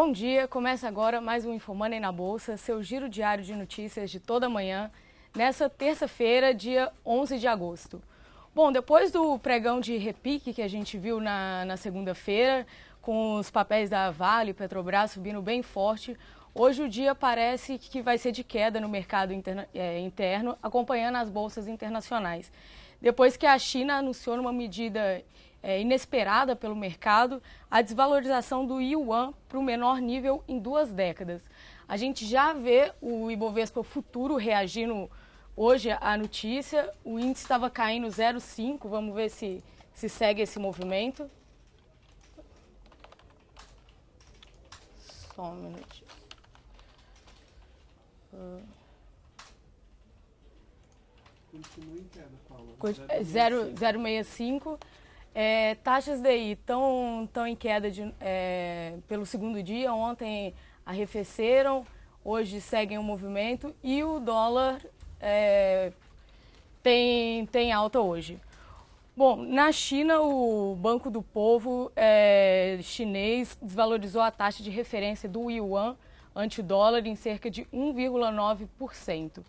Bom dia, começa agora mais um Infomoney na Bolsa, seu giro diário de notícias de toda manhã, nessa terça-feira, dia 11 de agosto. Bom, depois do pregão de repique que a gente viu na segunda-feira, com os papéis da Vale e Petrobras subindo bem forte, hoje o dia parece que vai ser de queda no mercado interno, acompanhando as bolsas internacionais. Depois que a China anunciou numa medida inesperada pelo mercado, a desvalorização do Yuan para o menor nível em 2 décadas. A gente já vê o Ibovespa futuro reagindo hoje à notícia, o índice estava caindo 0,5, vamos ver se segue esse movimento. Só um minutinho. 0,65. Taxas DI estão em queda pelo segundo dia. Ontem arrefeceram, hoje seguem o movimento e o dólar tem alta hoje. Bom, na China, o Banco do Povo chinês desvalorizou a taxa de referência do Yuan ante o dólar em cerca de 1,9%,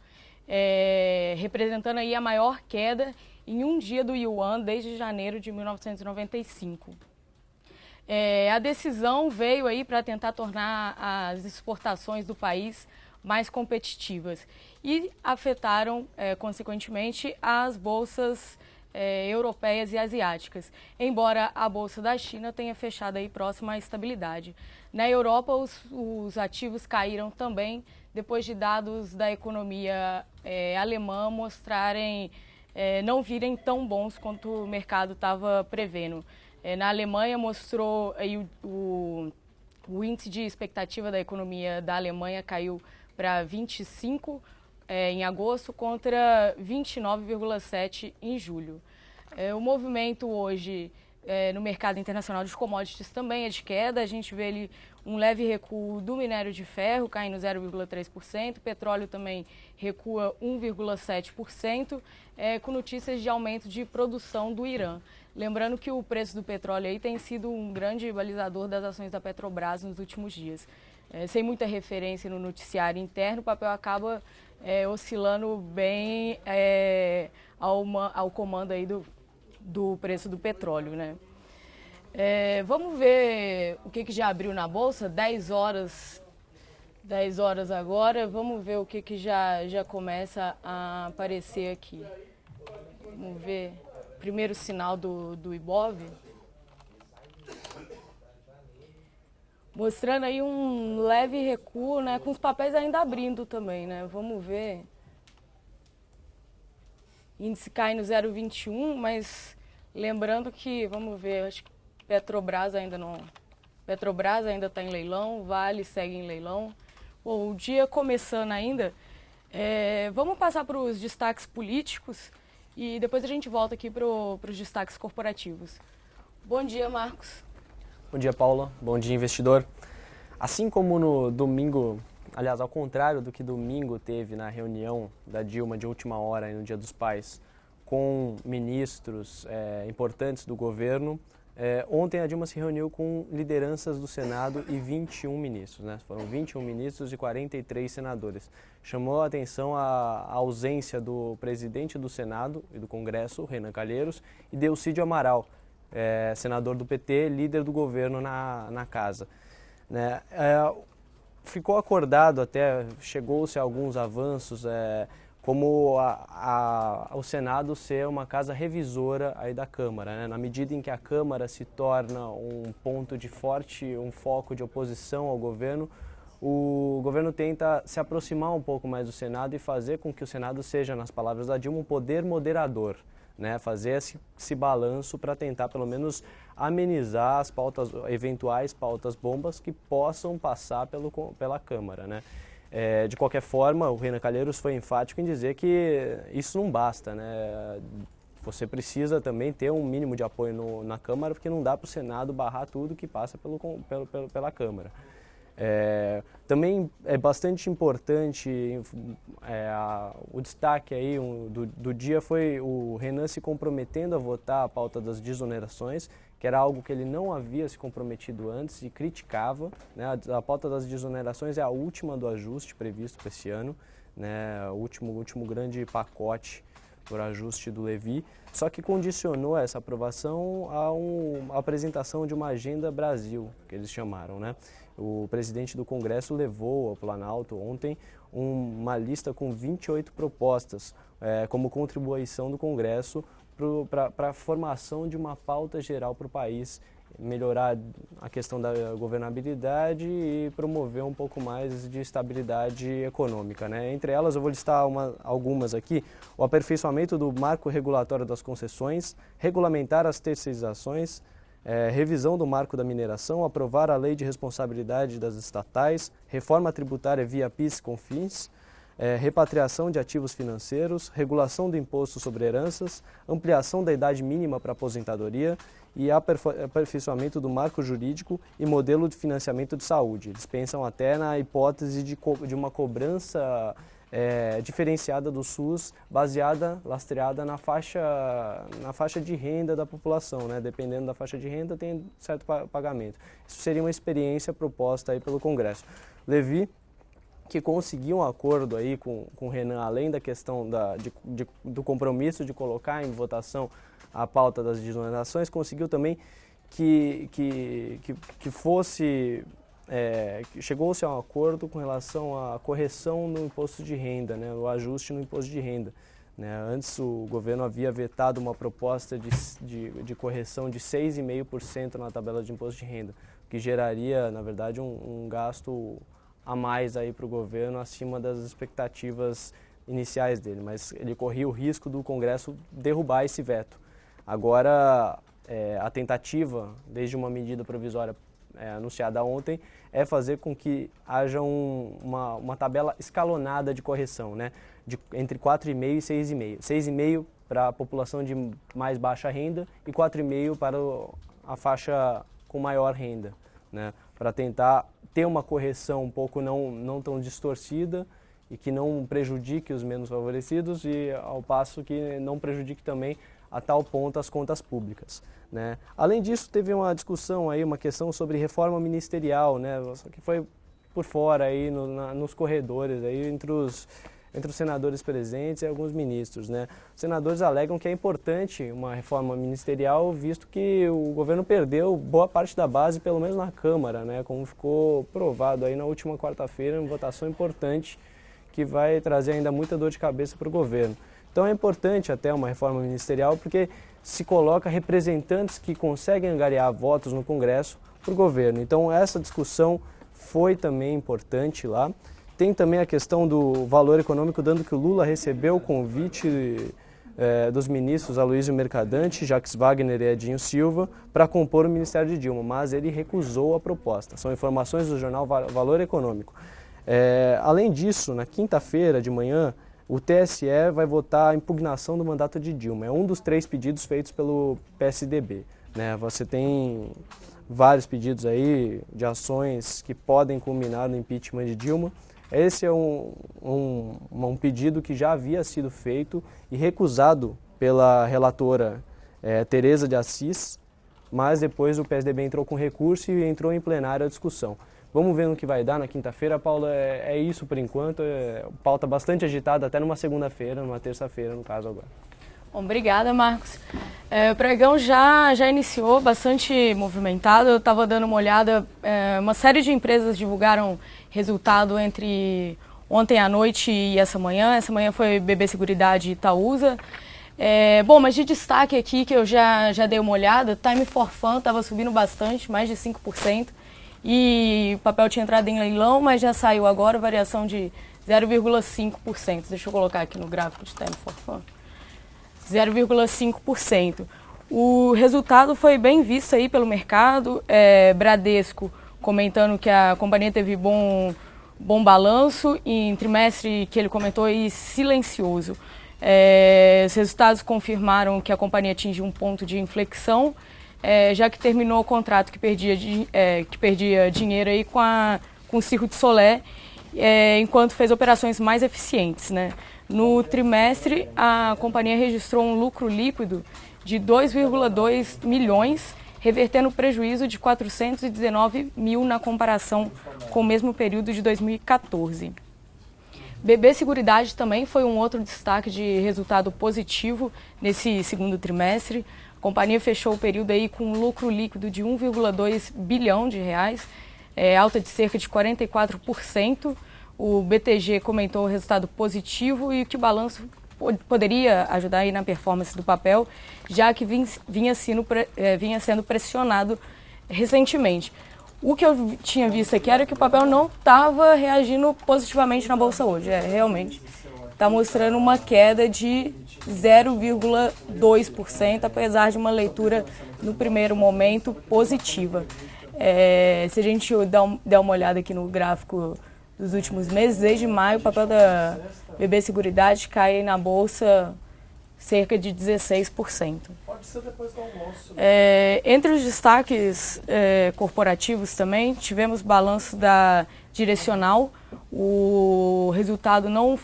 representando aí a maior queda em um dia do Yuan desde janeiro de 1995. A decisão veio aí para tentar tornar as exportações do país mais competitivas e afetaram, consequentemente, as bolsas europeias e asiáticas, embora a bolsa da China tenha fechado aí próxima à estabilidade. Na Europa, os ativos caíram também depois de dados da economia alemã mostrarem não virem tão bons quanto o mercado estava prevendo. Na Alemanha mostrou aí o índice de expectativa da economia da Alemanha caiu para 25 em agosto contra 29,7 em julho. O movimento hoje no mercado internacional de commodities também é de queda. A gente vê ali um leve recuo do minério de ferro, caindo 0,3%. Petróleo também recua 1,7%, com notícias de aumento de produção do Irã. Lembrando que o preço do petróleo aí tem sido um grande balizador das ações da Petrobras nos últimos dias. Sem muita referência no noticiário interno, o papel acaba oscilando bem ao comando aí do preço do petróleo, né? Vamos ver o que já abriu na Bolsa, 10 horas agora, vamos ver o que já começa a aparecer aqui. Vamos ver, primeiro sinal do Ibov, mostrando aí um leve recuo, né, com os papéis ainda abrindo também, né? Vamos ver, índice cai no 0,21, mas lembrando que, vamos ver, acho que Petrobras ainda está em leilão, Vale segue em leilão. Bom, o dia começando ainda, vamos passar para os destaques políticos e depois a gente volta aqui para os destaques corporativos. Bom dia, Marcos. Bom dia, Paula. Bom dia, investidor. Assim como no domingo, aliás, ao contrário do que domingo teve na reunião da Dilma de última hora, no Dia dos Pais, com ministros importantes do governo, ontem a Dilma se reuniu com lideranças do Senado e 21 ministros, né? Foram 21 ministros e 43 senadores. Chamou a atenção a ausência do presidente do Senado e do Congresso, Renan Calheiros, e Delcídio Amaral, senador do PT, líder do governo na casa, né? Ficou acordado até, chegou-se a alguns avanços, como o Senado ser uma casa revisora aí da Câmara, né? Na medida em que a Câmara se torna um ponto de um foco de oposição ao governo, o governo tenta se aproximar um pouco mais do Senado e fazer com que o Senado seja, nas palavras da Dilma, um poder moderador, né? Fazer esse balanço para tentar pelo menos amenizar as eventuais pautas bombas que possam passar pela Câmara, né? De qualquer forma, o Renan Calheiros foi enfático em dizer que isso não basta, né? Você precisa também ter um mínimo de apoio na Câmara, porque não dá para o Senado barrar tudo que passa pela Câmara. Também é bastante importante, o destaque aí do dia foi o Renan se comprometendo a votar a pauta das desonerações, que era algo que ele não havia se comprometido antes e criticava, né? A pauta das desonerações é a última do ajuste previsto para esse ano, né? O último grande pacote por ajuste do Levi, só que condicionou essa aprovação a apresentação de uma agenda Brasil, que eles chamaram, né? O presidente do Congresso levou ao Planalto ontem uma lista com 28 propostas como contribuição do Congresso para a formação de uma pauta geral para o país, melhorar a questão da governabilidade e promover um pouco mais de estabilidade econômica, né? Entre elas, eu vou listar algumas aqui: o aperfeiçoamento do marco regulatório das concessões, regulamentar as terceirizações, revisão do marco da mineração, aprovar a lei de responsabilidade das estatais, reforma tributária via PIS e COFINS, repatriação de ativos financeiros, regulação do imposto sobre heranças, ampliação da idade mínima para aposentadoria e aperfeiçoamento do marco jurídico e modelo de financiamento de saúde. Eles pensam até na hipótese de uma cobrança diferenciada do SUS, lastreada na faixa de renda da população, né? Dependendo da faixa de renda, tem certo pagamento. Isso seria uma experiência proposta aí pelo Congresso. Levi, que conseguiu um acordo aí com o Renan, além da questão do compromisso de colocar em votação a pauta das desonerações, conseguiu também chegou-se a um acordo com relação à correção no imposto de renda, né, o ajuste no imposto de renda. Né? Antes o governo havia vetado uma proposta de correção de 6,5% na tabela de imposto de renda, que geraria, na verdade, um gasto a mais aí para o governo acima das expectativas iniciais dele, mas ele corria o risco do Congresso derrubar esse veto. Agora, a tentativa, desde uma medida provisória anunciada ontem, é fazer com que haja uma tabela escalonada de correção, né? Entre 4,5% e 6,5%. 6,5% para a população de mais baixa renda e 4,5% para a faixa com maior renda, né? Para tentar ter uma correção um pouco não tão distorcida e que não prejudique os menos favorecidos e ao passo que não prejudique também a tal ponto as contas públicas, né? Além disso, teve uma discussão aí, uma questão sobre reforma ministerial, né? Só que foi por fora aí nos corredores aí entre os senadores presentes e alguns ministros, né? Os senadores alegam que é importante uma reforma ministerial, visto que o governo perdeu boa parte da base, pelo menos na Câmara, né? Como ficou provado aí na última quarta-feira, uma votação importante que vai trazer ainda muita dor de cabeça para o governo. Então é importante até uma reforma ministerial porque se coloca representantes que conseguem angariar votos no Congresso para o governo. Então essa discussão foi também importante lá. Tem também a questão do valor econômico, dando que o Lula recebeu o convite dos ministros Aloysio Mercadante, Jacques Wagner e Edinho Silva para compor o Ministério de Dilma, mas ele recusou a proposta. São informações do jornal Valor Econômico. Além disso, na quinta-feira de manhã, o TSE vai votar a impugnação do mandato de Dilma. É um dos 3 pedidos feitos pelo PSDB, né? Você tem vários pedidos aí de ações que podem culminar no impeachment de Dilma. Esse é um pedido que já havia sido feito e recusado pela relatora Tereza de Assis, mas depois o PSDB entrou com recurso e entrou em plenário a discussão. Vamos ver no que vai dar na quinta-feira, Paula. É isso por enquanto. Pauta bastante agitada até numa segunda-feira, numa terça-feira, no caso agora. Bom, obrigada, Marcos. O pregão já iniciou, bastante movimentado. Eu estava dando uma olhada, uma série de empresas divulgaram resultado entre ontem à noite e essa manhã. Essa manhã foi BB Seguridade e Itaúsa. Bom, mas de destaque aqui, que eu já dei uma olhada, Time for Fun estava subindo bastante, mais de 5%. E o papel tinha entrado em leilão, mas já saiu agora, variação de 0,5%. Deixa eu colocar aqui no gráfico de Time for Fun. 0,5%. O resultado foi bem visto aí pelo mercado. Bradesco comentando que a companhia teve bom balanço e em trimestre que ele comentou aí silencioso. Os resultados confirmaram que a companhia atingiu um ponto de inflexão, já que terminou o contrato que perdia dinheiro aí com o Circo de Solé, enquanto fez operações mais eficientes, né? No trimestre, a companhia registrou um lucro líquido de 2,2 milhões revertendo o prejuízo de 419 mil na comparação com o mesmo período de 2014. BB Seguridade também foi um outro destaque de resultado positivo nesse segundo trimestre. A companhia fechou o período aí com um lucro líquido de 1,2 bilhão de reais, alta de cerca de 44%. O BTG comentou o resultado positivo e que o balanço poderia ajudar aí na performance do papel, já que vinha sendo pressionado recentemente. O que eu tinha visto aqui era que o papel não estava reagindo positivamente na Bolsa hoje. Realmente está mostrando uma queda de 0,2%, apesar de uma leitura, no primeiro momento, positiva. Se a gente der uma olhada aqui no gráfico dos últimos meses, desde maio, o papel da BB Seguridade cai na Bolsa cerca de 16%. Pode ser depois do almoço. Entre os destaques corporativos também, tivemos balanço da Direcional. O resultado não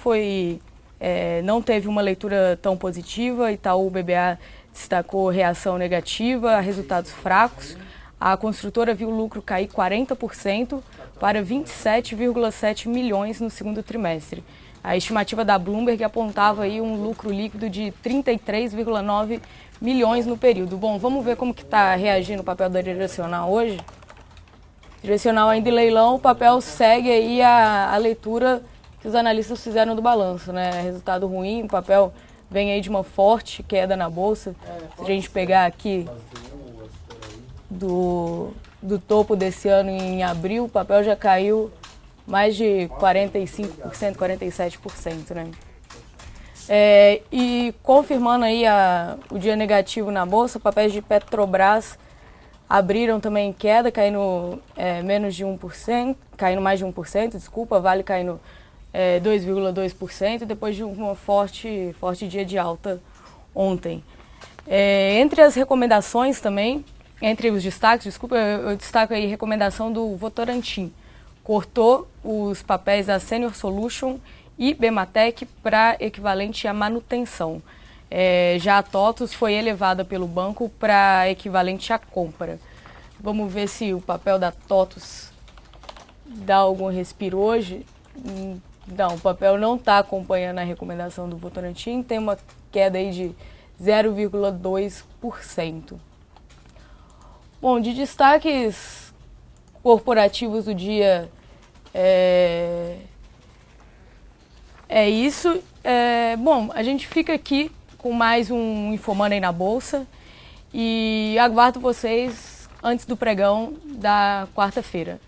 teve uma leitura tão positiva. Itaú BBA destacou reação negativa, resultados fracos. A construtora viu o lucro cair 40% para 27,7 milhões no segundo trimestre. A estimativa da Bloomberg apontava aí um lucro líquido de 33,9 milhões no período. Bom, vamos ver como que está reagindo o papel da Direcional hoje. Direcional ainda em leilão, o papel segue aí a leitura que os analistas fizeram do balanço, né? Resultado ruim, o papel vem aí de uma forte queda na Bolsa. Se a gente pegar aqui do topo desse ano em abril, o papel já caiu mais de 45%, 47%, né? E confirmando aí o dia negativo na Bolsa, papéis de Petrobras abriram também em queda, caindo menos de 1%, caindo mais de 1%, desculpa, Vale caindo 2,2%, depois de um forte dia de alta ontem. Entre as recomendações também, entre os destaques, desculpa, eu destaco aí a recomendação do Votorantim. Cortou os papéis da Senior Solution e Bematec para equivalente à manutenção. Já a TOTVS foi elevada pelo banco para equivalente à compra. Vamos ver se o papel da TOTVS dá algum respiro hoje. Não, o papel não está acompanhando a recomendação do Votorantim, tem uma queda aí de 0,2%. Bom, de destaques corporativos do dia é isso. Bom, a gente fica aqui com mais um Infomoney na Bolsa e aguardo vocês antes do pregão da quarta-feira.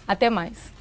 Até mais.